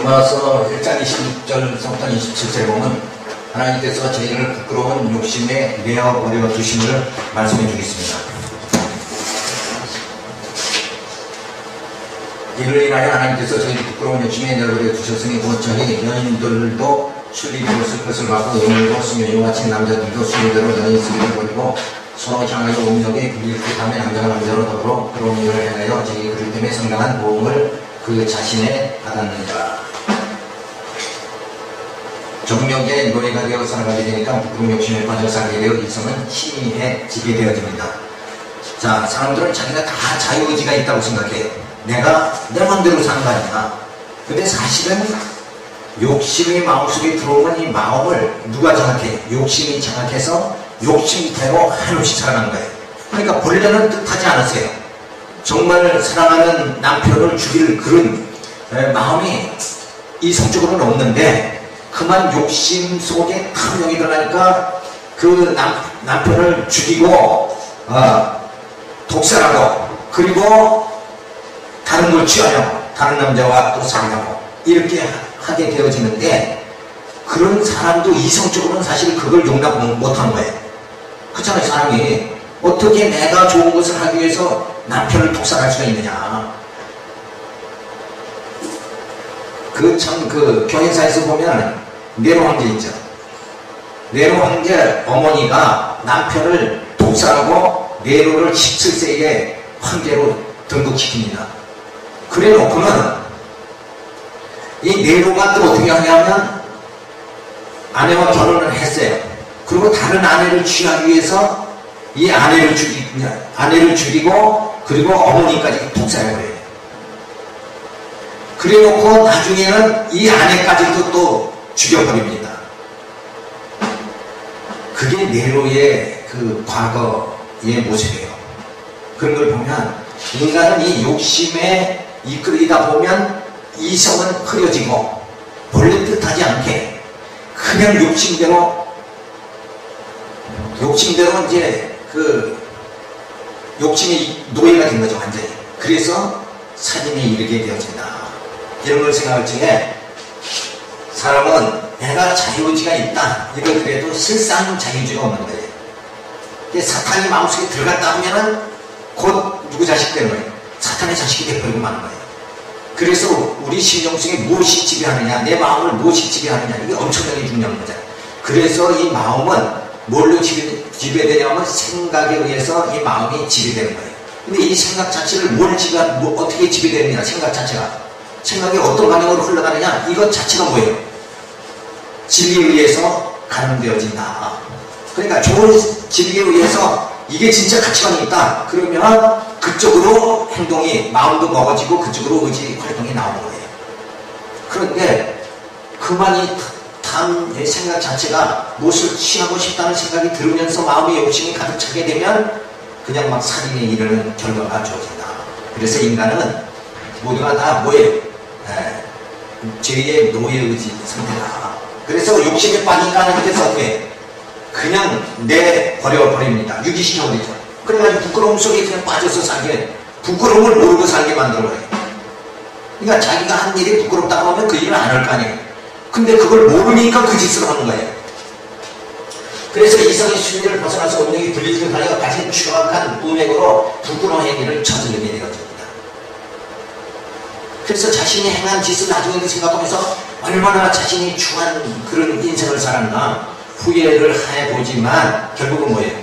로마서 1장 26절부터 27절에 보면 하나님께서 저희를 부끄러운 욕심에 내어버려 두심을 말씀해 주겠습니다. 이를 인하여 하나님께서 저희를 부끄러운 욕심에 내어버려 두셨으니 곧 저희 연인들도 순리대로 쓸 것을 받고 여인도 수녀와 같이 남자들도 순리대로 연인 쓰기를 버리고 서로 향하여 음욕에 불일듯하며 남자가 남자로 더불어 그런 일을 행하여 저희 그들 때문에 상당한 보응을 그 자신에 받았느니라. 정욕의 노예가 되어 살아가게 되니까 부끄러운 욕심에 빠져 살게 되어 이성은 치미해지게 되어집니다. 자, 사람들은 자기가 다 자유의지가 있다고 생각해요. 내가 내 마음대로 사는 거 아니야. 근데 사실은 욕심이 마음속에 들어오면 이 마음을 누가 장악해? 욕심이 장악해서 욕심대로 한없이 살아가는 거예요. 그러니까 본래는 뜻하지 않았어요. 정말 사랑하는 남편을 죽일 그런 마음이 이성적으로는 없는데 그만 욕심 속에 탐욕이 일어나니까 그 남편을 죽이고 독살하고 그리고 다른 걸 취하려고 다른 남자와 또 사귀려고 이렇게 하게 되어지는데 그런 사람도 이성적으로는 사실 그걸 용납 못한 거예요. 그렇잖아요. 사람이 어떻게 내가 좋은 것을 하기 위해서 남편을 독살할 수가 있느냐. 그 교회사에서 보면 네로 황제 있죠. 네로 황제 어머니가 남편을 독살하고 네로를 17세에 황제로 등극시킵니다. 그래 놓고는 이 네로가 또 어떻게 하냐면 아내와 결혼을 했어요. 그리고 다른 아내를 취하기 위해서 이 아내를 죽이고 그리고 어머니까지 독살해버려요. 그래 놓고 나중에는 이 아내까지도 또 죽여버립니다. 그게 네로의 그 과거의 모습이에요. 그런 걸 보면 인간은 이 욕심에 이끌리다 보면 이성은 흐려지고 본래 뜻하지 않게 그냥 욕심대로 이제 그 욕심의 노예가 된 거죠, 완전히. 그래서 살인에 이르게 되어진다. 이런 걸 생각할 적에 사람은 내가 자유의지가 있다. 이걸 그래도 실상 자유의지가 없는 거예요. 사탄이 마음속에 들어갔다 하면은 곧 누구 자식 되는 거예요? 사탄의 자식이 되어버리고 마는 거예요. 그래서 우리 심령 속에 무엇이 지배하느냐, 내 마음을 무엇이 지배하느냐, 이게 엄청나게 중요한 거잖아요. 그래서 이 마음은 뭘로 지배되냐면 생각에 의해서 이 마음이 지배되는 거예요. 근데 이 생각 자체를 어떻게 지배되느냐, 생각 자체가. 생각이 어떤 방향으로 흘러가느냐, 이것 자체가 뭐예요? 진리에 의해서 가능되어진다. 그러니까 좋은 진리에 의해서 이게 진짜 가치관이 있다. 그러면 그쪽으로 행동이, 마음도 먹어지고 그쪽으로 의지 활동이 나오는 거예요. 그런데 그만이 생각 자체가 무엇을 취하고 싶다는 생각이 들으면서 마음의 욕심이 가득 차게 되면 그냥 막 살인에 이르는 결과가 주어진다. 그래서 인간은 모두가 다 뭐예요? 죄의 노예의지 상태다. 그래서 욕심에 빠지니까 하나님께서 어떻게 그냥 내버려버립니다. 유기시켜버리죠. 그래가지고 부끄러움 속에 그냥 빠져서 살게, 부끄러움을 모르고 살게 만들어버려요. 그러니까 자기가 한 일이 부끄럽다고 하면 그 일을 안 할 거 아니에요. 근데 그걸 모르니까 그 짓을 하는 거예요. 그래서 이성의 순리를 벗어나서 운명이 분리되는 하여 가진 추악한 음행으로 부끄러운 행위를 저지르게 되어집니다. 그래서 자신이 행한 짓을 나중에 생각하면서 얼마나 자신이 추한 그런 인생을 살았나 후회를 해보지만 결국은 뭐예요?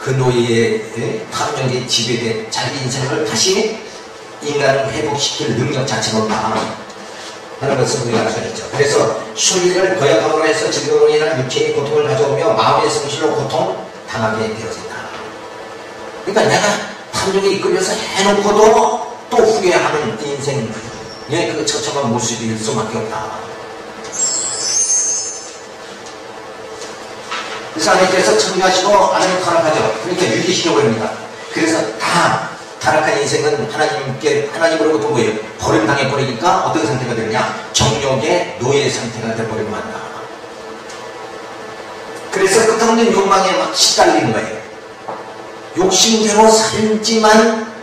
그 노예의 탐욕에 지배된 자기 인생을 다시 인간을 회복시킬 능력 자체가 없다 하는 것을 우리가 알 수 있죠. 그래서 순리를 거역함으로 해서 즐거움으로 인한 육체의 고통을 가져오며 마음의 성실로 고통당하게 되어진다. 그러니까 내가 탐욕에 이끌려서 해놓고도 또 후회하는 인생의 그 처참한 모습일 수밖에 없다. 그래서 하나님께서 천지하시고 하나님 타락하죠. 그러니까 유기시켜버립니다. 그래서 다 타락한 인생은 하나님으로부터 뭐예요? 버림당해버리니까 어떤 상태가 되느냐? 정욕의 노예 상태가 되어버리고 만다. 그래서 끝없는 욕망에 막 시달리는 거예요. 욕심대로 살지만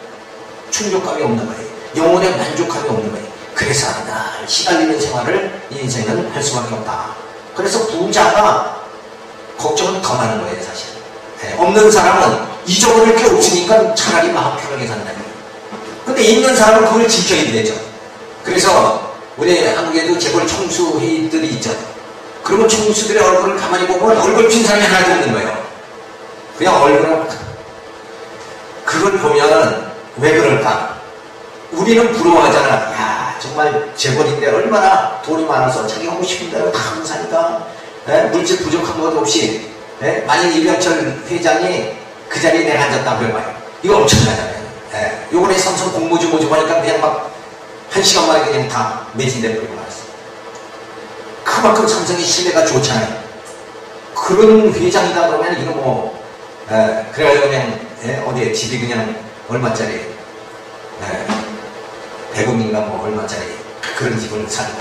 충족감이 없는 거예요. 영혼의 만족감이 없는 거예요. 그래서 한다. 시달리는 생활을 인생은 할 수밖에 없다. 그래서 부자가 걱정은 더 많은 거예요, 사실. 네, 없는 사람은 잊어버릴 게 없으니까 차라리 마음 편하게 산다. 근데 있는 사람은 그걸 지켜야 되죠. 그래서 우리 한국에도 재벌 총수회의들이 있죠. 그러면 총수들의 얼굴을 가만히 보면 얼굴 핀 사람이 하나도 없는 거예요. 그냥 얼굴을. 그걸 보면 왜 그럴까? 우리는 부러워하잖아. 야, 정말 재벌인데 얼마나 돈이 많아서 자기 하고 싶은 대로 다 하고 사니까 물질 부족한 것도 없이 만약 이병철 회장이 그 자리에 내가 앉았다 그래봐요. 이거 엄청나잖아요. 요번에 삼성 공모주 하니까 그냥 막 한 시간 만에 그냥 다 매진돼버리고 말았어요. 그만큼 삼성의 신뢰가 좋잖아요. 그런 회장이다 그러면 이거 뭐 그래가지고 그냥 어디에 집이 그냥 얼마짜리 100억인가 뭐 얼마짜리 그런 집을 사고.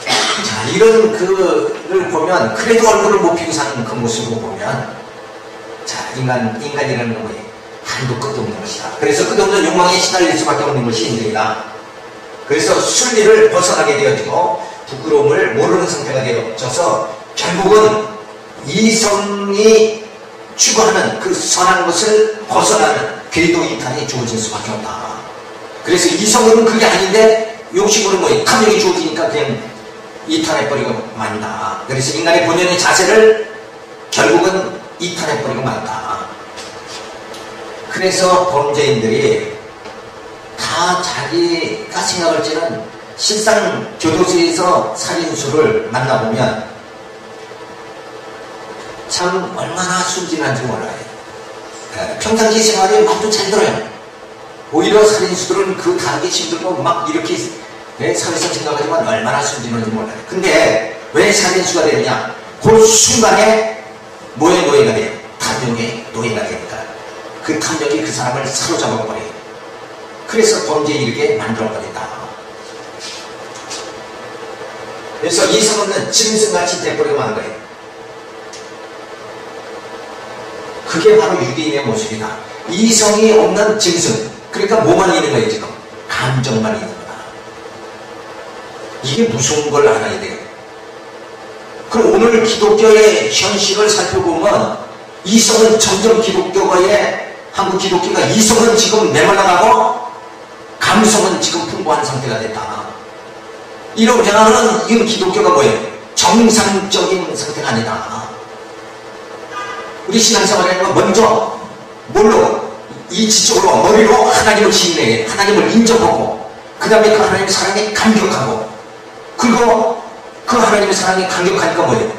자, 이런 그를 보면 그래도 얼굴을 못 피고 사는 그 모습을 보면 자, 인간이라는 놈이 한도 끝도 없는 것이다. 그래서 끝없는 욕망에 시달릴 수밖에 없는 것이 인생이다. 그래서 순리를 벗어나게 되어지고 부끄러움을 모르는 상태가 되어져서 결국은 이성이 추구하는 그 선한 것을 벗어나는 궤도 이탈이 주어질 수밖에 없다. 그래서 이성은 그게 아닌데 욕심으로 뭐 탐욕이 주어지니까 그냥 이탈해버리고 만다. 그래서 인간의 본연의 자세를 결국은 이탈해버리고 만다. 그래서 범죄인들이 다 자기가 생각할 때는 실상 교도소에서 살인수를 만나보면 참 얼마나 순진한지 몰라요. 평상시 생활에 말도 잘 들어요. 오히려 살인수들은 그 다르게 힘들고 막 이렇게 사회에서 생각하지만 얼마나 순진한지 몰라요. 근데 왜 살인수가 되느냐? 그 순간에 뭐의 노예가 돼요? 탐욕의 노예가 되니까. 그 탐욕이 그 사람을 사로잡아버려요. 그래서 범죄에 이르게 만들어버린다. 그래서 이성 없는 짐승같이 돼버리고 마는 거예요. 그게 바로 유대인의 모습이다. 이성이 없는 짐승. 그러니까 뭐만 있는 거예요, 지금? 감정만 있는 거다. 이게 무서운 걸 알아야 돼요. 그럼 오늘 기독교의 현실을 살펴보면 이성은 점점 기독교가의 한국 기독교가 이성은 지금 메말라가고 감성은 지금 풍부한 상태가 됐다. 이러면은 이건 기독교가 뭐예요? 정상적인 상태가 아니다. 우리 신앙생활에는 먼저 뭘로? 이지적으로 머리로 하나님을 시인해 하나님을 인정하고 그 다음에 그 하나님의 사랑에 감격하고 그리고 그 하나님의 사랑에 감격하니까 뭐예요?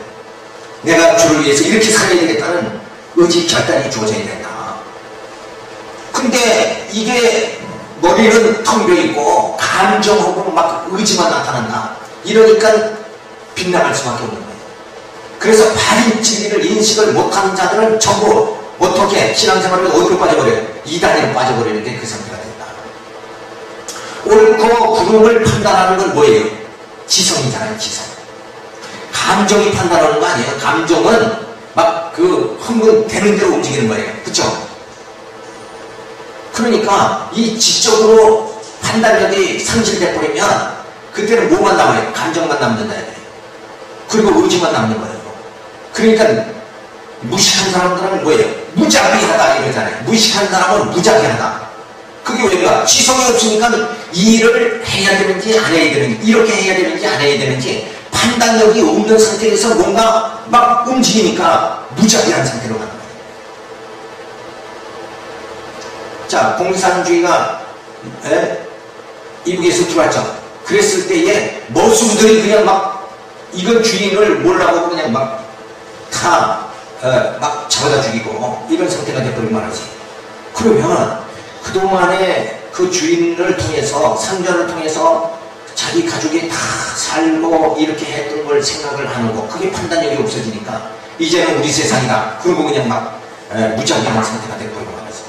내가 주를 위해서 이렇게 살아야 되겠다는 의지 결단이 주어져야 된다. 근데 이게 머리는 텅 비어있고 감정하고 막 의지만 나타난다. 이러니까 빗나갈 수밖에 없는 거예요. 그래서 바른 진리를 인식을 못하는 자들은 전부 어떻게 신앙생활을 어디로 빠져버려요? 이단으로 빠져버리는 게 그 상태가 된다. 옳고 그름을 판단하는 건 뭐예요? 지성이잖아요, 지성. 감정이 판단하는 거 아니에요. 감정은 막 그 흥분되는 대로 움직이는 거예요. 그쵸? 그러니까 이 지적으로 판단력이 상실돼 버리면 그때는 뭐만 남아요? 감정만 남는다. 그리고 의지만 남는 거예요. 그러니까 무식한 사람들은 뭐예요? 무자비하다 이러잖아요. 무식한 사람은 무자비하다. 그게 왜냐? 지성이 없으니까 이 일을 해야 되는지 안 해야 되는지 이렇게 해야 되는지 안 해야 되는지 판단력이 없는 상태에서 뭔가 막 움직이니까 무자비한 상태로 가는 거예요. 자, 공산주의가 이북에서 들어왔죠. 그랬을 때에 머수들이 그냥 막 이건 주인을 몰라보고 그냥 막 막 잡아다 죽이고 이런 상태가 돼버리면 말하지. 그러면 그동안에 그 주인을 통해서 상전을 통해서 자기 가족이 다 살고 이렇게 했던 걸 생각을 하는 거 그게 판단력이 없어지니까 이제는 우리 세상이다. 그리고 그냥 막 무자비한 상태가 돼버리고 말하지.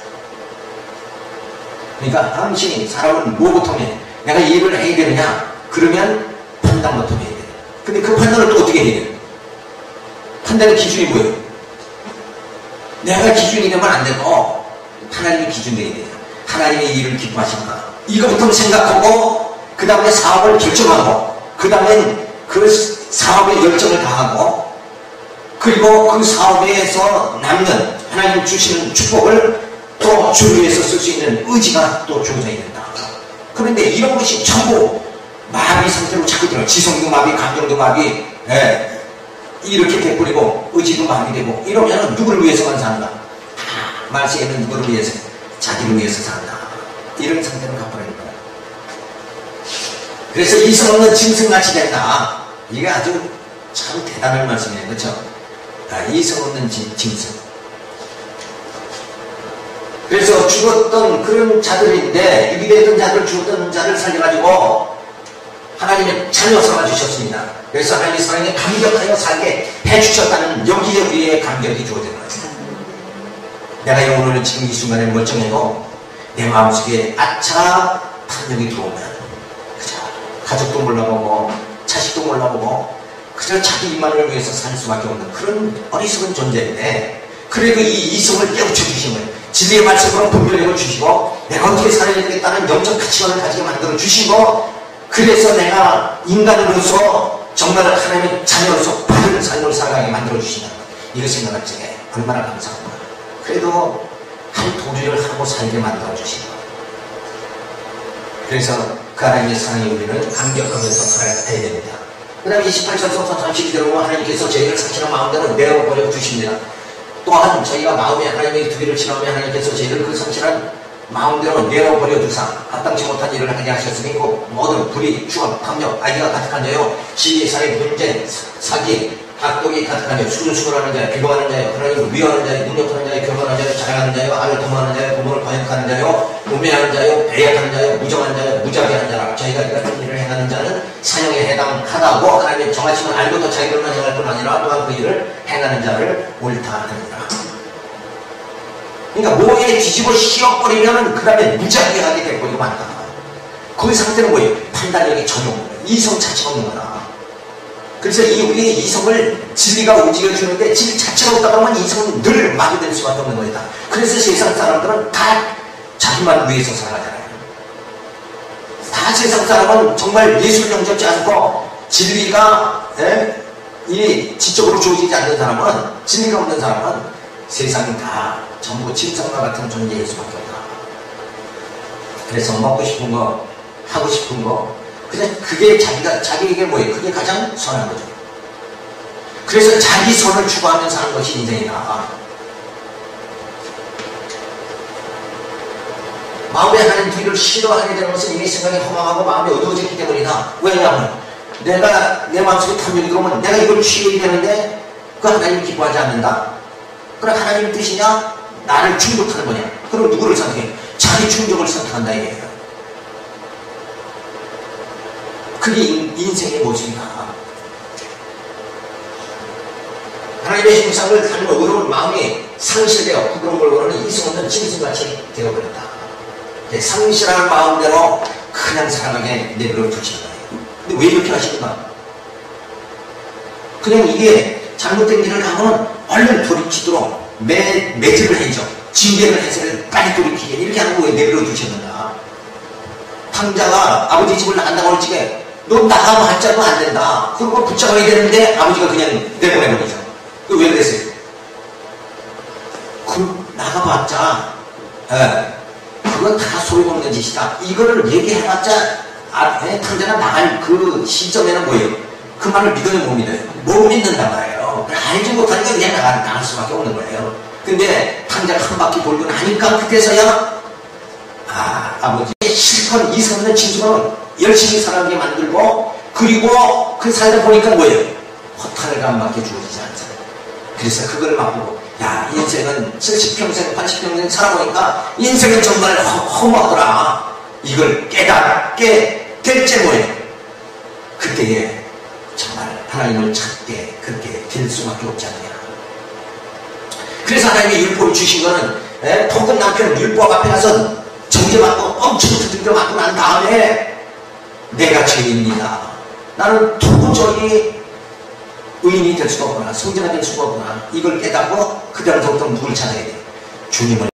그러니까 당신이 사람은 뭐부터 해? 내가 이 일을 해야 되느냐? 그러면 판단부터 해야 돼. 근데 그 판단을 또 어떻게 해야 돼? 판단의 기준이 뭐예요? 내가 기준이 되면 안 되고 하나님이 기준 되어야 돼요. 하나님의 일을 기뻐하신다. 이거부터 생각하고 그 다음에 사업을 결정하고, 그 다음엔 그 사업에 열정을 다하고, 그리고 그 사업에서 남는 하나님 주시는 축복을 또 주를 위해서 쓸 수 있는 의지가 또 주어져야 된다. 그런데 이런 것이 전부 마비 상태로 자꾸 들어요. 지성도 마비, 감정도 마비, 이렇게 돼버리고 의지도 마비되고 이러면 누구를 위해서만 산다? 말세에는 누구를 위해서? 자기를 위해서 산다. 이런 상태로 가버리는 거야. 그래서 이성 없는 짐승같이 된다. 이게 아주 참 대단한 말씀이에요. 그렇죠? 이성 없는 짐승. 그래서 죽었던 그런 자들인데, 유기됐던 자들, 죽었던 자를 살려가지고 하나님의 자녀 삼아주셨습니다. 그래서 하나님의 사랑에 감격하여 살게 해주셨다는 여기에 우리의 감격이 주어진 거예요. 내가 오늘 지금 이 순간에 멀쩡해도 내 마음속에 아차 탄력이 들어오면 그저 가족도 몰라보고 자식도 몰라보고 그저 자기 이만을 위해서 살 수밖에 없는 그런 어리석은 존재인데, 그래도 이 이성을 깨우쳐 주신 거예요. 진리의 말씀으로 분별력을 주시고 내가 어떻게 살아야 되겠다는 영적 가치관을 가지게 만들어 주시고, 그래서 내가 인간으로서 정말 하나님의 자녀로서 바른 삶을 살아가게 만들어 주신다는 것, 이거 생각할 적에 얼마나 감사합니다. 그래도 한 도리를 하고 살게 만들어 주신 것. 그래서 그 하나님의 사랑에 우리는 감격하면서 살아야 됩니다. 그 다음에 28절부터 32절로 하나님께서 저희를 사시는 마음대로 내어버려 주십니다. 또한 저희가 마음에 하나님의 두기를 지나면 하나님께서 저희를 그 성실한 마음대로 내어버려 주사 합당치 못한 일을 하게 하셨으니 곧 모든 불의, 추억, 탐욕, 악의가 가득한 자요, 지혜사의 문제, 사기, 악독이 가득한 자요, 수근수근하는 자요, 비방하는 자요, 하나님을 위하는 자요, 능력하는 자요, 교만하는 자요, 자랑하는 자요, 악을 도모하는 자요, 부모를 거역하는 자요, 우매하는 자요, 배약한 자요, 무정한 자요, 무자비한 자라. 저희가 이 같은 일을 행하는 자는 사형에 해당하다고 하나님의 정하심을 알고도 자기들만 행할 뿐 아니라 또한 그 일을 행하는 자를 옳다 하느니라. 그러니까 뭐에 뒤집어 씌워버리면 그 다음에 무자비하게 되고 만다. 그 상태는 뭐예요? 판단력이 전혀 없는 거예요. 이성 자체가 없는 거다. 그래서 우리의 이성을 진리가 움직여주는데 진리 자체가 없다 보면 이성은 늘 마비될 수밖에 없는 거다. 그래서 세상 사람들은 다 자기만 위해서 살아가잖아요. 다 세상 사람은 정말 예수를 영접지 않고 진리가 이 지적으로 주어지지 않는 사람은, 진리가 없는 사람은 세상이 다 전부 짐승과 같은 존재일 수밖에 없다. 그래서 먹고 싶은 거, 하고 싶은 거, 그냥 그게 자기에게 뭐예요? 그게 가장 선한 거죠. 그래서 자기 손을 추구하면서 하는 것이 인생이다. 마음에 하는 뒤를 싫어하게 되는 것은 이미 생각이 허망하고 마음이 어두워졌기 때문이다. 왜냐하면 내가 내 마음속에 탐욕이 들어오면 내가 이걸 취해야 되는데 그 하나님 기뻐하지 않는다. 그럼 하나님 뜻이냐? 나를 충족하는 거냐? 그럼 누구를 선택해? 자기 충족을 선택한다 이거예요. 그게 인생의 모습이다. 하나님의 형상을 닮은 어려운 마음이 상실되어 부끄러운 걸 원하는 이성 없는 짐승같이 되어버렸다. 상실한 마음대로 그냥 살아가게 내버려 두시는 거예요. 근데 왜 이렇게 하시는가? 그냥 이게 잘못된 길을 가면 얼른 돌이키도록 매질을 해줘. 징계를 해서 빨리 돌이키게 이렇게 하는 거에 내버려 두셨는가? 탕자가 아버지 집을 나간다고 할 적에 너 나가면 한자도 안 된다. 그리고 붙잡아야 되는데 아버지가 그냥 내보내버리죠. 그 왜 그랬어요? 그 나가봤자 그건 다 소용없는 짓이다. 이거를 얘기해봤자 탕자가 나갈 그 시점에는 뭐예요? 그 말을 믿어요, 못 믿어요? 못 믿는단 말이에요. 알지 못하니까 그냥 나갈 수밖에 없는 거예요. 근데 탕자가 한 바퀴 돌고 나니까 그때서야 아버지의 실컷 이성 없는 짐승을 열심히 살아가게 만들고, 그리고 그 살다 보니까 뭐예요? 허탈감밖에 주어지지 않잖아요. 그래서 그걸 맛보고 야, 인생은 70평생 80평생 살아보니까 인생은 정말 허무하더라. 이걸 깨닫게 될지 뭐예요? 그때에 정말 하나님을 찾게 그렇게 될 수밖에 없지 않느냐. 그래서 하나님의 율법을 주신 거는 통금 남편 율법 앞에 가서 정죄받고 엄청 두들겨맞고 난 다음에 내가 죄인이다. 나는 도저히 의인이 될 수가 없구나. 성자가 될 수가 없구나. 이걸 깨닫고 그 다음부터 누굴 찾아야 돼? 주님을